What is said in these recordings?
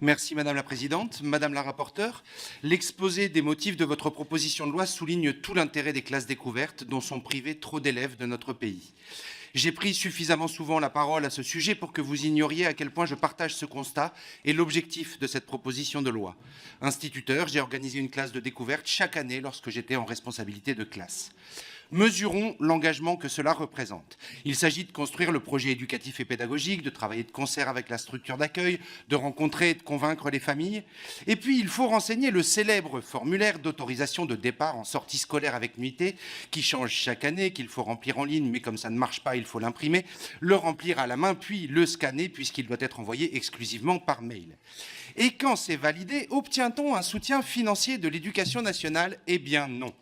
Merci Madame la Présidente. Madame la rapporteure, l'exposé des motifs de votre proposition de loi souligne tout l'intérêt des classes découvertes dont sont privés trop d'élèves de notre pays. J'ai pris suffisamment souvent la parole à ce sujet pour que vous ignoriez à quel point je partage ce constat et l'objectif de cette proposition de loi. Instituteur, j'ai organisé une classe de découverte chaque année lorsque j'étais en responsabilité de classe. Mesurons l'engagement que cela représente. Il s'agit de construire le projet éducatif et pédagogique, de travailler de concert avec la structure d'accueil, de rencontrer et de convaincre les familles. Et puis, il faut renseigner le célèbre formulaire d'autorisation de départ en sortie scolaire avec nuitée, qui change chaque année, qu'il faut remplir en ligne, mais comme ça ne marche pas, il faut l'imprimer, le remplir à la main, puis le scanner, puisqu'il doit être envoyé exclusivement par mail. Et quand c'est validé, obtient-on un soutien financier de l'Éducation nationale? Eh bien non.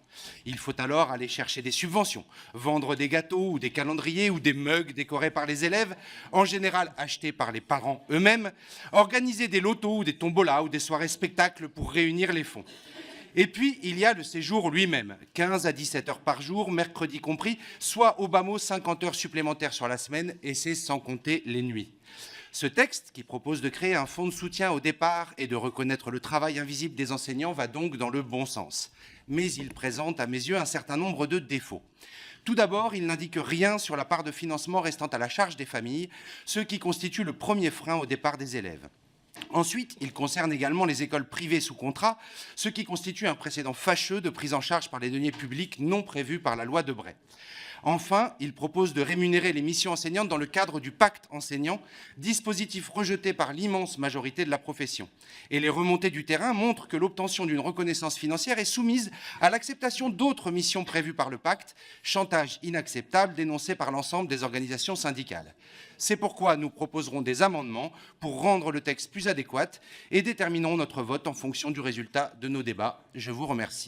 Il faut alors aller chercher des subventions, vendre des gâteaux ou des calendriers ou des mugs décorés par les élèves, en général achetés par les parents eux-mêmes, organiser des lotos ou des tombolas ou des soirées spectacles pour réunir les fonds. Et puis, il y a le séjour lui-même, 15 à 17 heures par jour, mercredi compris, soit au bas mot 50 heures supplémentaires sur la semaine, et c'est sans compter les nuits. Ce texte, qui propose de créer un fonds de soutien au départ et de reconnaître le travail invisible des enseignants, va donc dans le bon sens. Mais il présente, à mes yeux, un certain nombre de défauts. Tout d'abord, il n'indique rien sur la part de financement restant à la charge des familles, ce qui constitue le premier frein au départ des élèves. Ensuite, il concerne également les écoles privées sous contrat, ce qui constitue un précédent fâcheux de prise en charge par les deniers publics non prévu par la loi Debré. Enfin, il propose de rémunérer les missions enseignantes dans le cadre du pacte enseignant, dispositif rejeté par l'immense majorité de la profession. Et les remontées du terrain montrent que l'obtention d'une reconnaissance financière est soumise à l'acceptation d'autres missions prévues par le pacte, chantage inacceptable dénoncé par l'ensemble des organisations syndicales. C'est pourquoi nous proposerons des amendements pour rendre le texte plus adéquat et déterminerons notre vote en fonction du résultat de nos débats. Je vous remercie.